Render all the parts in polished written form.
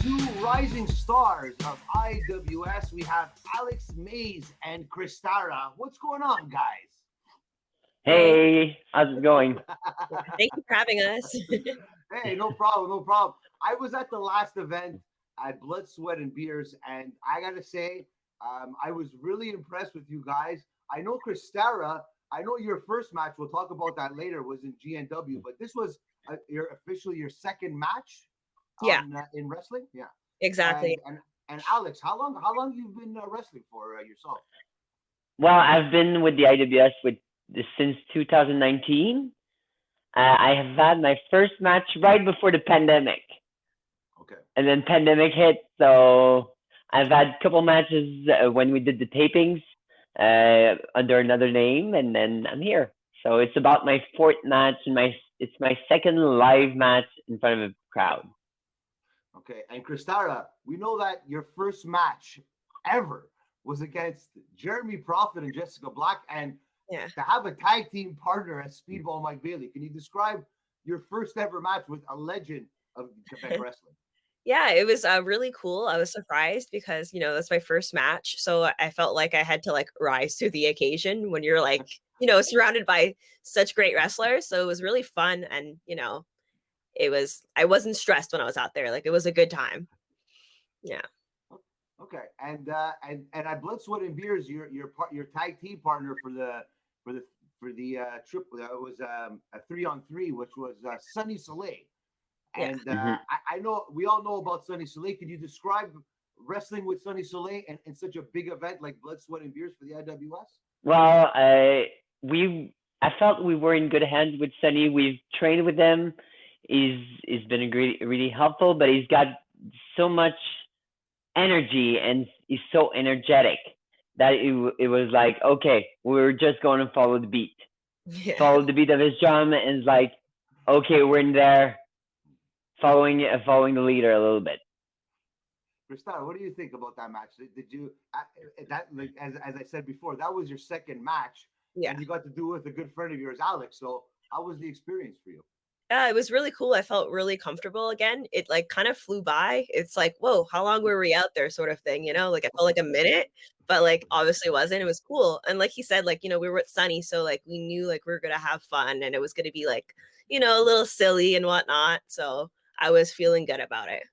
two rising stars of IWS. We have Alex Mays and Kristara. What's going on, guys? Hey, Hey, how's it going? thank you for having us. Hey, no problem, no problem. I was at the last event at Blood, Sweat, and Beers, and I gotta say, I was really impressed with you guys. I know Kristara. I know your first match. We'll talk about that later. Was in GNW, but this was your second match Yeah, on in wrestling. Yeah, exactly. and Alex, how long you've been wrestling for yourself? Well, I've been with the IWS since 2019. I have had my first match right before the pandemic, Okay. and then pandemic hit. So I've had a couple matches when we did the tapings under another name, and then I'm here. So it's about my fourth match, and it's my second live match in front of a crowd. Okay, and Kristara, we know that your first match ever was against Jeremy Prophet and Jessica Black, and Yeah. to have a tag team partner as Speedball Mike Bailey. Can you describe your first ever match with a legend of Quebec wrestling? Yeah, it was really cool. I was surprised because, that's my first match. So I felt like I had to like rise to the occasion when you're like, surrounded by such great wrestlers. So it was really fun. And, I wasn't stressed when I was out there. Like it was a good time. Yeah. Okay, and at Blood, Sweat, and Beers, your tag team partner for the trip that was a 3-on-3, which was Sunny Soleil. Yeah. And hmm I know we all know about Sunny Soleil. Can you describe wrestling with Sunny Soleil and such a big event like Blood, Sweat, and Beers for the IWS? Well, I felt we were in good hands with Sunny. We've trained with him. He's been really helpful, but he's got so much energy and he's so energetic that it was like, okay, we're just going to follow the beat. Yeah. Follow the beat of his drum, and it's like, okay, we're in there following the leader a little bit. Kristara, what do you think about that match? Did you that like as I said before, that was your second match, Yeah. and you got to do it with a good friend of yours, Alex. So how was the experience for you? Yeah, it was really cool. I felt really comfortable again. It like kind of flew by. It's like, whoa, how long were we out there, sort of thing, Like it felt like a minute, but like obviously it wasn't. It was cool. And like he said, like, we were with Sunny, so like we knew like we were gonna have fun and it was gonna be like, a little silly and whatnot. So I was feeling good about it.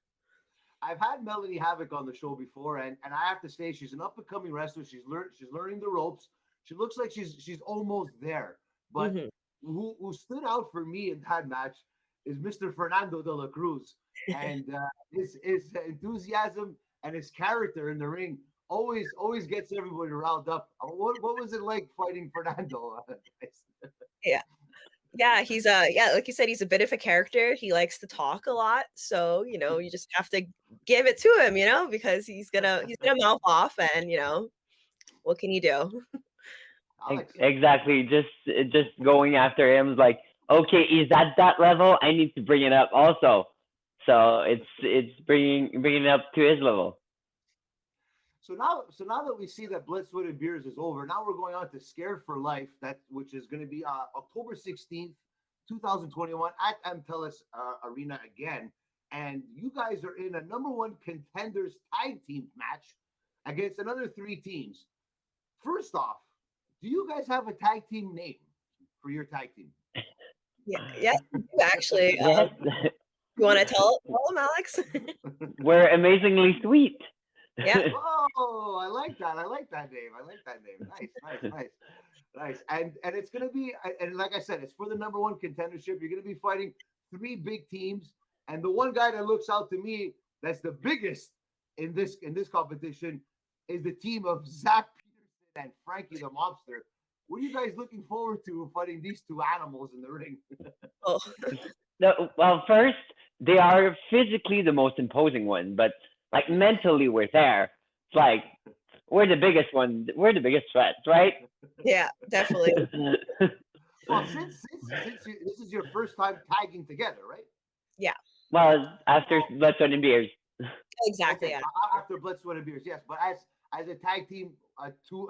I've had Melanie Havoc on the show before, and I have to say she's an up and coming wrestler. She's learning the ropes. She looks like she's almost there. But Hmm. who stood out for me in that match is Mr. Fernando de la Cruz, and his enthusiasm and his character in the ring always gets everybody riled up. What was it like fighting Fernando? Yeah. Yeah, he's like you said, he's a bit of a character. He likes to talk a lot. So, you just have to give it to him, because he's gonna mouth off and, what can you do? Alex, Exactly. Just going after him is like, okay, he's at that level. I need to bring it up also. So it's bringing it up to his level. so now that we see that Blitz Sweat and Beers is over, now we're going on to Scared for Life, which is going to be October 16th, 2021 at MTELUS Arena again. And you guys are in a number one contenders tag team match against another three teams. First off, do you guys have a tag team name for your tag team? Yeah, yes, we do actually. Yes, You want to tell him, Alex? we're amazingly sweet. Yeah. Oh, I like that. I like that name. I like that name. Nice. And it's gonna be, and like I said, it's for the number one contendership. You're gonna be fighting three big teams, and the one guy that looks out to me that's the biggest in this competition is the team of Zach Peterson and Frankie the Mobster. What are you guys looking forward to fighting these two animals in the ring? Oh, No, well, first, they are physically the most imposing one, but like mentally, we're there. It's like we're the biggest one. We're the biggest threats, right? yeah, definitely. Well, since this is your first time tagging together, right? Yeah, Well, after Well, Blood, Sweat, and Beers. exactly. okay, Yeah. after Blood, Sweat, and Beers, yes. But as a tag team, a two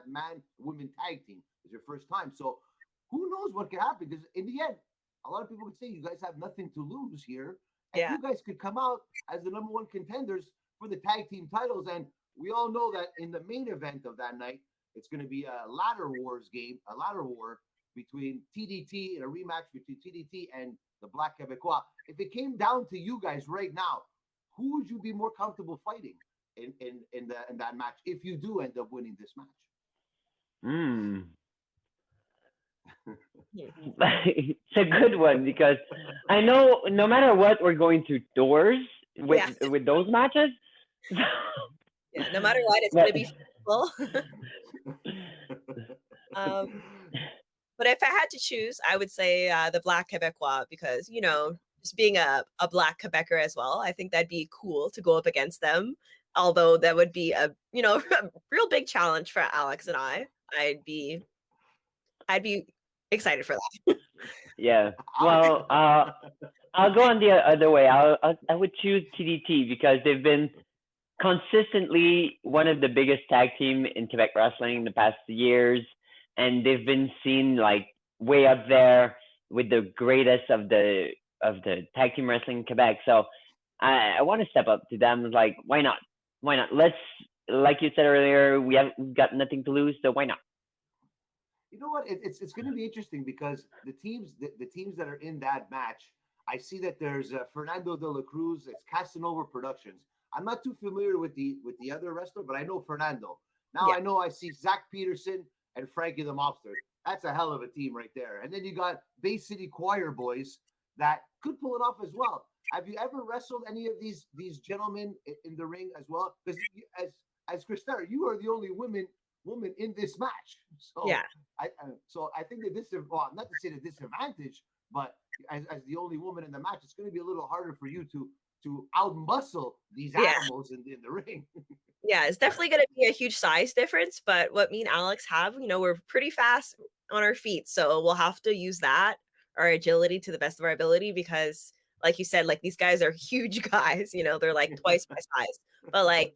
man women tag team is your first time. So who knows what can happen? Because in the end, a lot of people would say you guys have nothing to lose here. and Yeah. you guys could come out as the number one contenders for the tag team titles. And we all know that in the main event of that night, it's going to be a ladder wars game, a ladder war between TDT and a rematch between TDT and the Black Quebecois. If it came down to you guys right now, who would you be more comfortable fighting in that match if you do end up winning this match? It's a good one because I know no matter what, we're going through doors with those matches. Yeah, no matter what, it's But gonna be full. But if I had to choose, I would say the Black Quebecois because just being a Black Quebecer as well, I think that'd be cool to go up against them. Although that would be a a real big challenge for Alex and I. I'd be excited for that. yeah, well, I'll go on the other way. I would choose TDT because they've been consistently one of the biggest tag team in Quebec wrestling in the past years, and they've been seen like way up there with the greatest of the tag team wrestling in Quebec. So I want to step up to them. Like, why not? Why not? Let's, like you said earlier, we've got nothing to lose, so why not? You know what? It's going to be interesting because the teams that are in that match, I see that there's Fernando de la Cruz. It's Casanova Productions. I'm not too familiar with the other wrestler, but I know Fernando. Now I know I see Zach Peterson and Frankie the Mobster. That's a hell of a team right there. And then you got Bay City Choir Boys that could pull it off as well. Have you ever wrestled any of these gentlemen in the ring as well? Because as Kristara, you are the only woman in this match. So Yeah. I think that well, not to say the disadvantage, but as the only woman in the match, it's going to be a little harder for you to outmuscle these animals in the ring. Yeah, it's definitely going to be a huge size difference, but what me and Alex have, we're pretty fast on our feet, so we'll have to use that, our agility to the best of our ability because like you said, like these guys are huge guys, they're like twice my size. But like,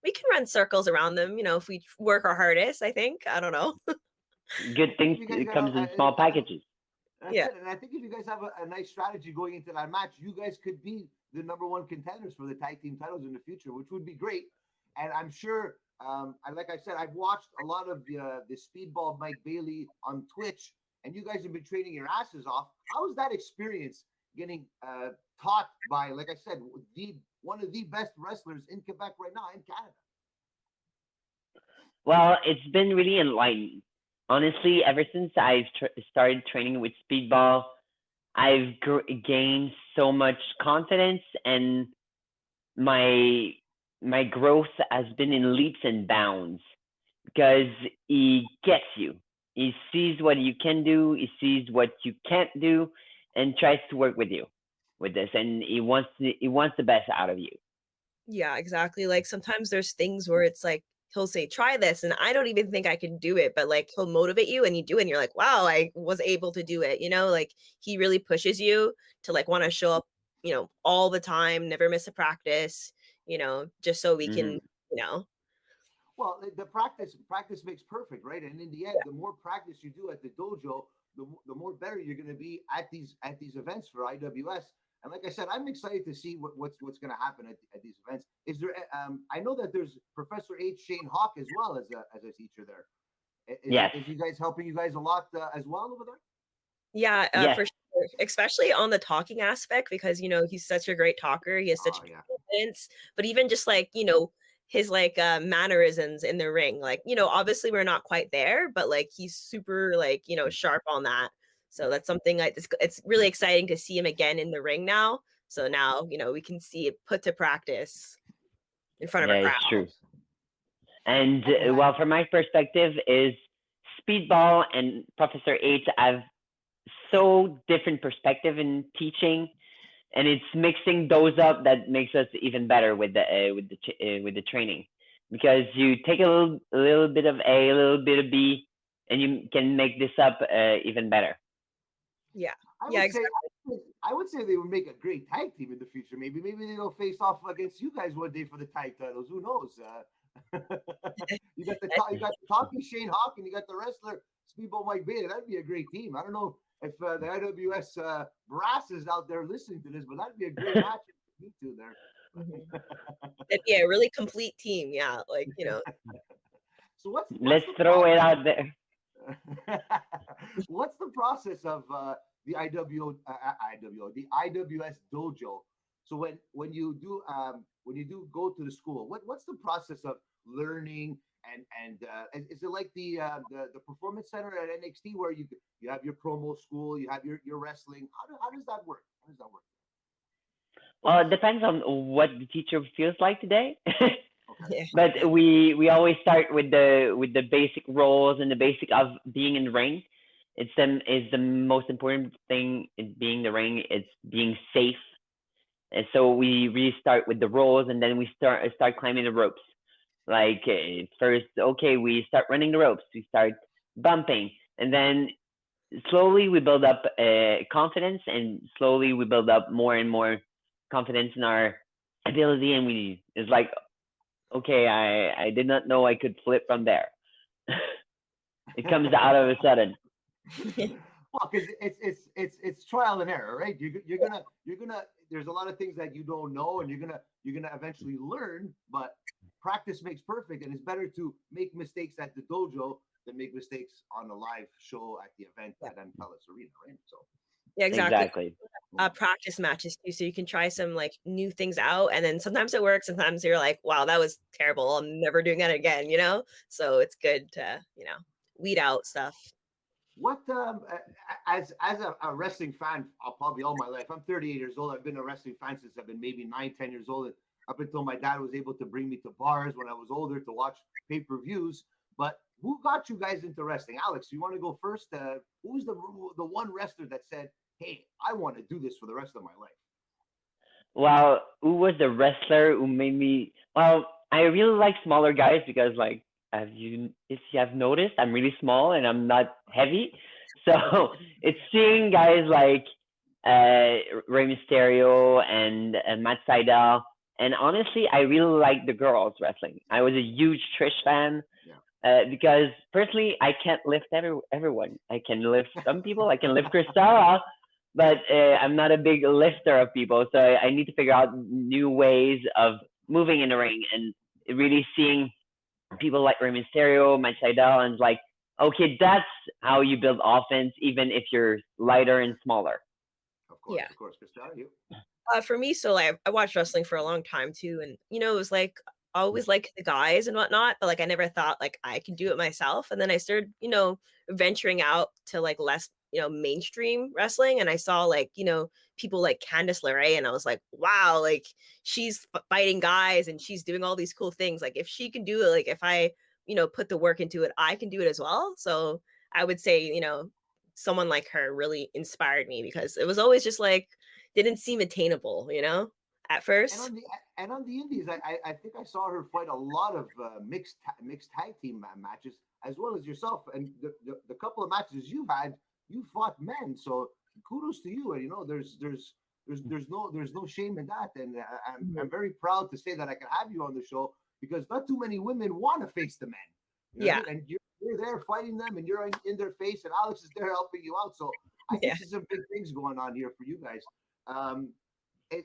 we can run circles around them, if we work our hardest, I think. I don't know. Good things comes in small packages. That's it. And I think if you guys have a nice strategy going into that match, you guys could be the number one contenders for the tag team titles in the future, which would be great. And I'm sure, like I said, I've watched a lot of the Speedball Mike Bailey on Twitch, and you guys have been training your asses off. How was that experience getting taught by, like I said, one of the best wrestlers in Quebec right now in Canada? Well, it's been really enlightening. Honestly, ever since I've started training with Speedball, I've gained so much confidence, and my growth has been in leaps and bounds because he gets you. He sees what you can do, he sees what you can't do, and tries to work with you with this. And he wants the best out of you. Yeah, exactly. Like sometimes there's things where it's like he'll say, try this, and I don't even think I can do it, but like he'll motivate you and you do it and you're like, wow, I was able to do it. Like he really pushes you to like want to show up, all the time, never miss a practice, just so we can, Well, the practice makes perfect, right? And in the end, the more practice you do at the dojo, the more better you're going to be at these events for IWS. And like I said, I'm excited to see what's going to happen at these events. Is there? I know that there's Professor H. Shane Hawk as well as a teacher there. Is you guys helping you guys a lot as well over there? Yeah, for sure. Especially on the talking aspect because he's such a great talker. He has such confidence, but even just like his like mannerisms in the ring, like obviously we're not quite there, but like he's super like sharp on that. So that's something like it's really exciting to see him again in the ring now. So now we can see it put to practice in front of a crowd. It's true. And well, from my perspective, is Speedball and Professor H have so different perspective in teaching, and it's mixing those up that makes us even better with the training, because you take a little bit of A, a little bit of B, and you can make this up even better. Yeah. I would say they would make a great tag team in the future. Maybe they'll face off against you guys one day for the tag titles. Who knows? You got the talking Shane Hawk, and you got the wrestler Speedball Mike Bailey. That'd be a great team. I don't know if the IWS brass is out there listening to this, but that'd be a great match with you two there. It'd be a really complete team. Yeah, like So what's Let's the throw it out there. What's the process of the the IWS dojo? So when you do go to the school, what's the process of learning and is it like the performance center at NXT where you have your promo school, you have your wrestling? How does that work? How does that work? Well, it depends on what the teacher feels like today. yeah. But we always start with the basic roles and the basic of being in the ring. It's the most important thing in being in the ring. It's being safe. And so we really start with the roles, and then we start climbing the ropes. Like first, okay, we start running the ropes. We start bumping, and then slowly we build up confidence, and slowly we build up more and more confidence in our ability. And it's like, okay, I did not know I could flip from there. It comes out of a sudden. Well, because it's trial and error, right? You're gonna there's a lot of things that you don't know, and you're gonna eventually learn. But practice makes perfect, and it's better to make mistakes at the dojo than make mistakes on a live show at the event at MTELUS Arena, right? So Yeah, exactly. Practice matches too, so you can try some like new things out, and then sometimes it works, sometimes you're like, wow, that was terrible, I'm never doing that again, so it's good to weed out stuff. What as a wrestling fan, probably all my life, I'm 38 years old. I've been a wrestling fan since I've been maybe 9-10 years old, up until my dad was able to bring me to bars when I was older to watch pay-per-views. But who got you guys into wrestling? Alex, you want to go first? Who's the one wrestler that said, hey, I want to do this for the rest of my life? Well, who was the wrestler who made me? Well, I really like smaller guys because, like, if you have noticed, I'm really small and I'm not heavy. So it's seeing guys like Rey Mysterio and Matt Sydal. And honestly, I really like the girls wrestling. I was a huge Trish fan. Because personally, I can't lift everyone. I can lift some people. I can lift Kristara, but I'm not a big lifter of people. So I need to figure out new ways of moving in the ring and really seeing people like Rey Mysterio, Matt Sydal, and like, okay, that's how you build offense, even if you're lighter and smaller. Of course, Kristara, you. For me, so I watched wrestling for a long time too, and it was like I always like the guys and whatnot, but like I never thought like I could do it myself. And then I started, venturing out to like less, mainstream wrestling, and I saw like, people like Candice LeRae, and I was like, wow, like she's fighting guys and she's doing all these cool things. Like if she can do it, like if I, put the work into it, I can do it as well. So I would say, someone like her really inspired me because it was always just like didn't seem attainable, at first. And on the indies, I think I saw her fight a lot of mixed tag team matches as well as yourself. And the couple of matches you've had, you fought men. So kudos to you. And there's no shame in that. And I'm very proud to say that I can have you on the show because not too many women want to face the men. Yeah. And you're there fighting them, and you're in their face, and Alex is there helping you out. So I think there's some big things going on here for you guys.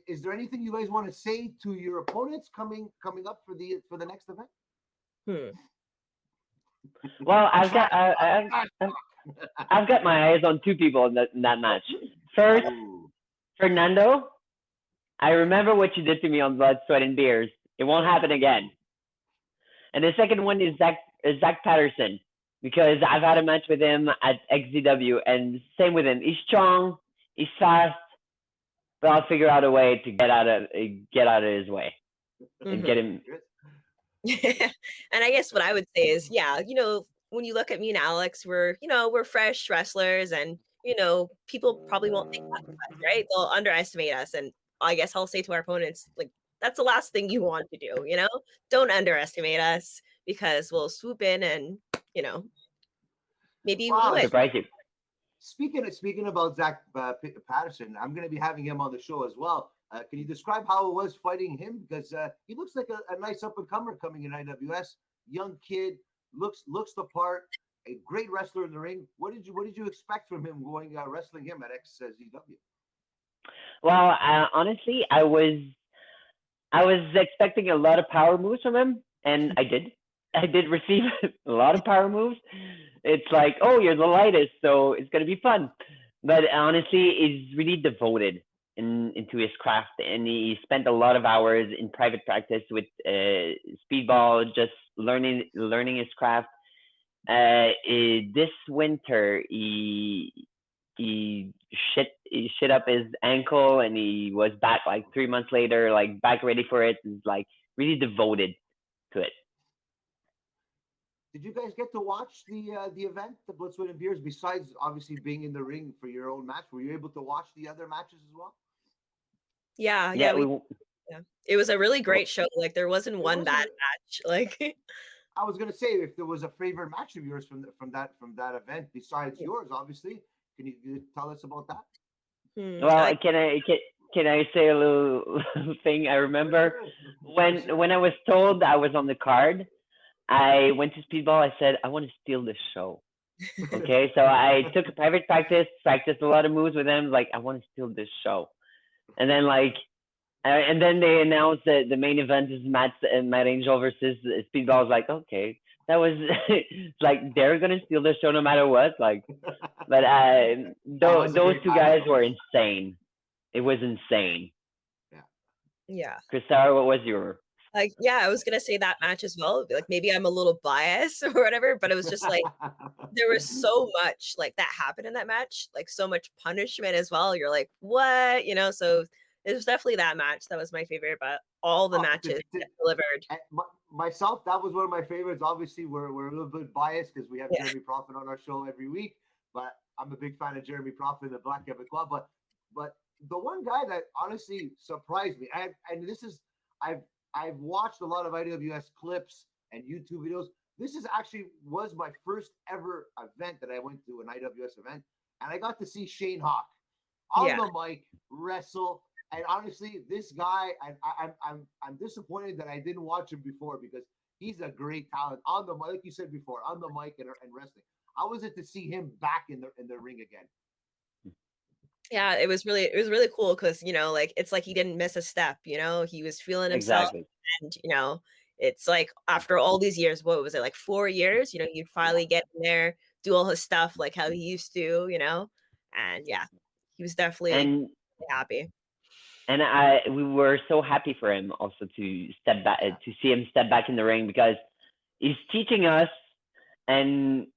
Is there anything you guys want to say to your opponents coming up for the next event? Well, I've got my eyes on two people in that match. First, Fernando. I remember what you did to me on Blood, Sweat, and Beers. It won't happen again. And the second one is Zach Patterson, because I've had a match with him at XZW, and same with him. He's strong, he's fast. But I'll figure out a way to get out of his way and get him. And I guess what I would say is, when you look at me and Alex, we're fresh wrestlers, and people probably won't think that of us, right? They'll underestimate us, and I guess I'll say to our opponents, like, that's the last thing you want to do. Don't underestimate us because we'll swoop in and maybe we'll win. Surprise you. Speaking about Zach Patterson, I'm going to be having him on the show as well. Can you describe how it was fighting him? Because he looks like a nice up and comer coming in IWS. Young kid, looks the part. a great wrestler in the ring. What did you expect from him going wrestling him at XZW? Well, honestly, I was expecting a lot of power moves from him, and I did. I did receive a lot of power moves. It's like, oh, you're the lightest, so it's gonna be fun. But honestly, he's really devoted into his craft, and he spent a lot of hours in private practice with Speedball, just learning his craft. This winter, he shit up his ankle, and he was back like 3 months later, like back ready for it. He's like really devoted to it. Did you guys get to watch the event, the Blitzwood and Beers? Besides obviously being in the ring for your own match, were you able to watch the other matches as well? Yeah, Yeah, yeah. It was a really great show. Like there wasn't one wasn't bad it? match. Like I was gonna say if there was a favorite match of yours from that event besides yours, obviously. Can you tell us about that? well, like can I say a little thing? I For remember sure. For when sure. when I was told I was on the card, I went to Speedball. I said I want to steal this show. Okay, so I took a private practice, practiced a lot of moves with them. Like I want to steal this show, and then and then they announced that the main event is Matt Angel versus Speedball. I was like, okay, that was like they're gonna steal the show no matter what. Like, but That was a those great two match, guys though. were insane. It was insane. Yeah. yeah. Kristara, what was your? Like yeah, I was gonna say that match as well. Like maybe I'm a little biased or whatever, but it was just like there was so much like that happened in that match, like so much punishment as well. You're like, what? So it was definitely that match that was my favorite, but all the Oh, matches delivered. myself, that was one of my favorites. Obviously, we're a little bit biased because we have Yeah. Jeremy Prophet on our show every week, but I'm a big fan of Jeremy Prophet, the Black Quebecois. But the one guy that honestly surprised me, and this is I've I've watched a lot of IWS clips and YouTube videos. This is actually was my first ever event that I went to, an IWS event, and I got to see Shane Hawk on Yeah. the mic wrestle. And honestly, this guy, I'm disappointed that I didn't watch him before because he's a great talent on the mic, like you said before, on the mic and wrestling. I was it to see him back in the ring again. Yeah, it was really cool because like it's like he didn't miss a step, he was feeling himself, Exactly. and it's like after all these years, what was it, like 4 years, he'd finally get in there, do all his stuff like how he used to, and yeah, he was definitely And happy. we were so happy for him also to step back, Yeah. to see him step back in the ring, because he's teaching us, and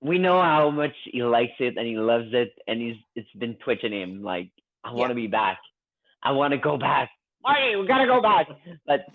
we know how much he likes it and he loves it, and it's been twitching him like, I want Yeah. to be back, I want to go back, Marty, we gotta go back. But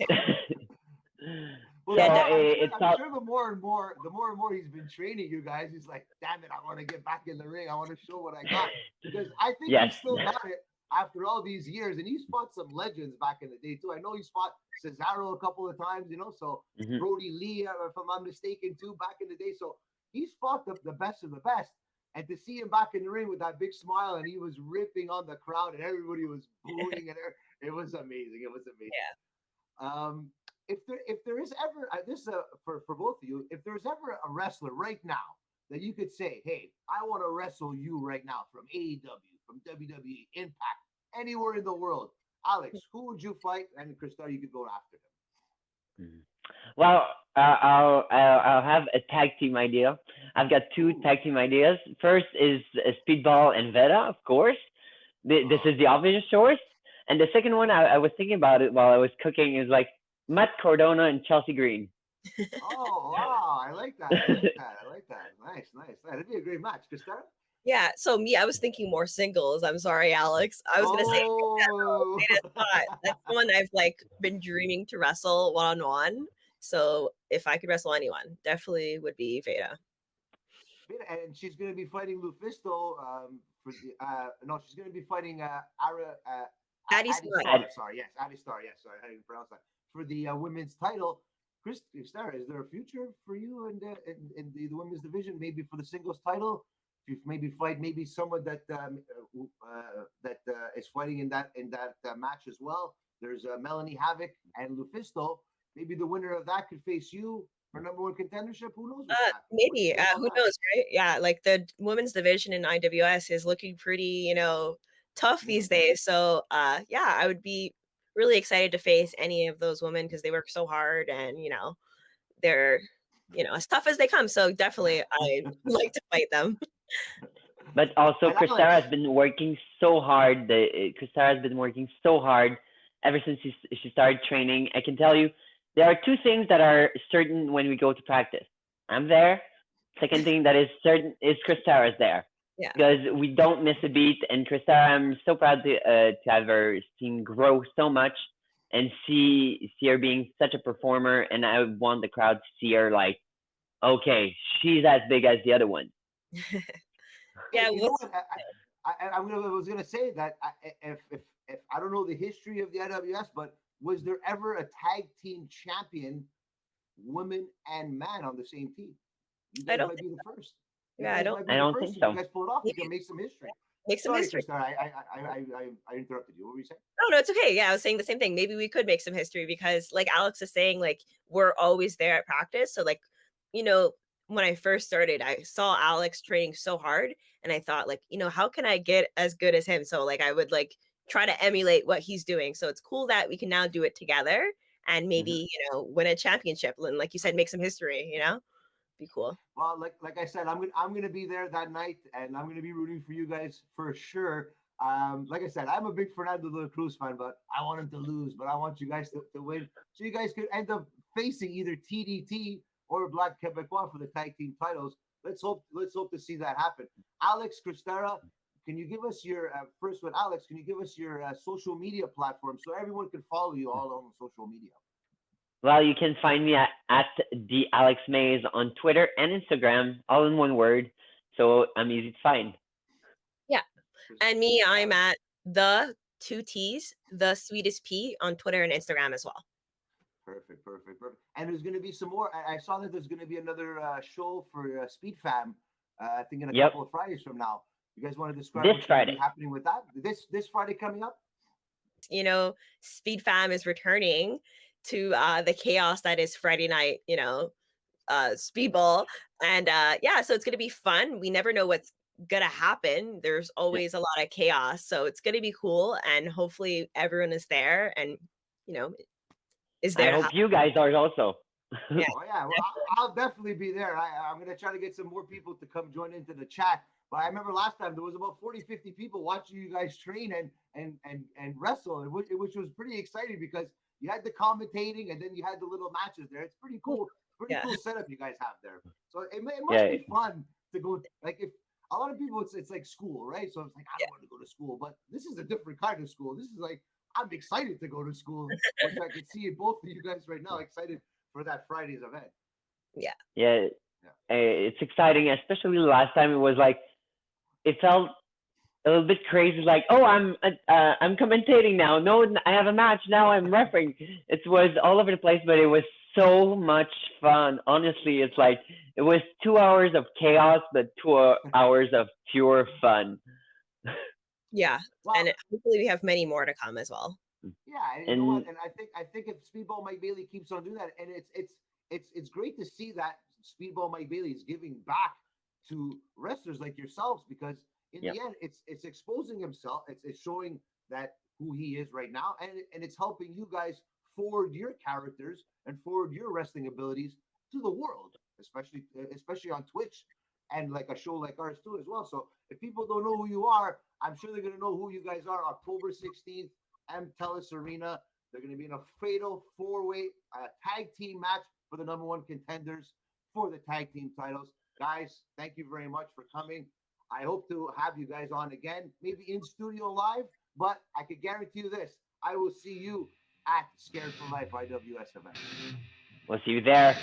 Well, Yeah, I'm sure the more and more he's been training you guys, he's like, damn it, I want to get back in the ring. I want to show what I got. Because I think yes, he's still got it after all these years. And he's fought some legends back in the day, too. I know he's fought Cesaro a couple of times, so Mhm. Brody Lee, if I'm not mistaken, too, back in the day. So he's fought the best of the best. And to see him back in the ring with that big smile, and he was ripping on the crowd, and everybody was booing, and it was amazing. It was amazing. If there is ever this for both of you, if there's ever a wrestler right now that you could say, hey, I want to wrestle you right now from AEW, from WWE, Impact, anywhere in the world, Alex, who would you fight? And Kristara, you could go after him. Mhm. Well, I'll have a tag team idea. I've got two Ooh. tag team ideas. First is Speedball and Veta, of course. This is the obvious choice. And the second one, I was thinking about it while I was cooking, is like Matt Cardona and Chelsea Green. Oh, wow. I like that. I like that. I like that. Nice, nice. That'd be a great match. Kristara? Yeah, so me, I was thinking more singles. I'm sorry, Alex. I was gonna say Oh. Veda Scott. That's the one I've like been dreaming to wrestle one-on-one. So if I could wrestle anyone, definitely would be Veda. And she's going to be fighting Lufisto for the no, she's going to be fighting Ara Addie Addie Scott. Starr. Sorry, yes, Addie Starr. Yes, sorry, how do you pronounce that? For the women's title. Kristara, is there a future for you in the women's division? Maybe for the singles title, if you maybe fight maybe someone that is fighting in that match as well. There's Melanie Havoc and Lufisto. Maybe the winner of that could face you. for number one contendership. Who knows what's happening? Maybe. Who knows, right? Yeah, like the women's division in IWS is looking pretty, tough these days. So, yeah, I would be really excited to face any of those women because they work so hard and, they're, as tough as they come. So definitely I'd like to fight them. But also, And Kristara Alex, has been working so hard. Kristara has been working so hard ever since she started training. I can tell you, there are two things that are certain when we go to practice. I'm there. Second thing that is certain is Kristara's there. Yeah. Because we don't miss a beat. And Kristara, I'm so proud to have her seen grow so much and see her being such a performer. And I want the crowd to see her like, okay, she's as big as the other one. Yeah, you know what? I was gonna say that if I don't know the history of the IWS, but was there ever a tag team champion, women and man, on the same team? You guys might be the first. Yeah, I don't think so. You guys pull it off. You can make some history. Make some history. Sorry, I interrupted you. What were you saying? No, it's okay. Yeah, I was saying the same thing. Maybe we could make some history because, like Alex is saying, like we're always there at practice. So, like, when I first started, I saw Alex training so hard, and I thought, like, how can I get as good as him? So, like, I would like try to emulate what he's doing. So it's cool that we can now do it together and maybe win a championship and, like you said, make some history. Be cool. Well, like I said, I'm gonna be there that night, and I'm gonna be rooting for you guys for sure. Like I said, I'm a big Fernando de la Cruz fan, but I want him to lose. But I want you guys to win, so you guys could end up facing either TDT or Black Quebecois for the tag team titles. Let's hope to see that happen. Alex, Kristara, can you give us your first one? Alex, can you give us your social media platform so everyone can follow you all on social media? Well, you can find me at the Alex Mays on Twitter and Instagram, all in one word. So I'm easy to find. Yeah. And me, I'm at the 2 T's, the sweetest P on Twitter and Instagram as well. Perfect. And there's going to be some more. I saw that there's going to be another show for Speed Fam. I think in a couple of Fridays from now. You guys want to describe what's going to be happening with that? This Friday coming up? Speed Fam is returning to the chaos that is Friday night, Speedball. And so it's going to be fun. We never know what's going to happen. There's always a lot of chaos. So it's going to be cool. And hopefully everyone is there and, is there. I hope you guys are also. Yeah. Oh, yeah. Well, I'll definitely be there. I'm going to try to get some more people to come join into the chat. But I remember last time there was about 40, 50 people watching you guys train and wrestle, which was pretty exciting because you had the commentating and then you had the little matches there. It's pretty cool. Cool setup you guys have there. So it must be fun to go. Like if a lot of people, it's like school, right? So it's like I don't want to go to school, but this is a different kind of school. This is like I'm excited to go to school, which I can see both of you guys right now excited for that Friday's event. Yeah. It's exciting, especially last time. It was like it felt a little bit crazy, like, oh, I'm commentating now. No, I have a match now. I'm refereeing. It was all over the place, but it was so much fun. Honestly, it's like it was 2 hours of chaos, but 2 hours of pure fun. Yeah, wow. And hopefully we have many more to come as well. Yeah, and you know what? And I think if Speedball Mike Bailey keeps on doing that, and it's great to see that Speedball Mike Bailey is giving back to wrestlers like yourselves because. In the end, it's exposing himself. It's showing that who he is right now, and it's helping you guys forward your characters and forward your wrestling abilities to the world, especially on Twitch and like a show like ours too as well. So if people don't know who you are, I'm sure they're gonna know who you guys are. October 16th, MTELUS Arena. They're gonna be in a fatal 4-way tag team match for the number one contenders for the tag team titles. Guys, thank you very much for coming. I hope to have you guys on again, maybe in studio live, but I can guarantee you this. I will see you at Scared for Life IWS event. We'll see you there.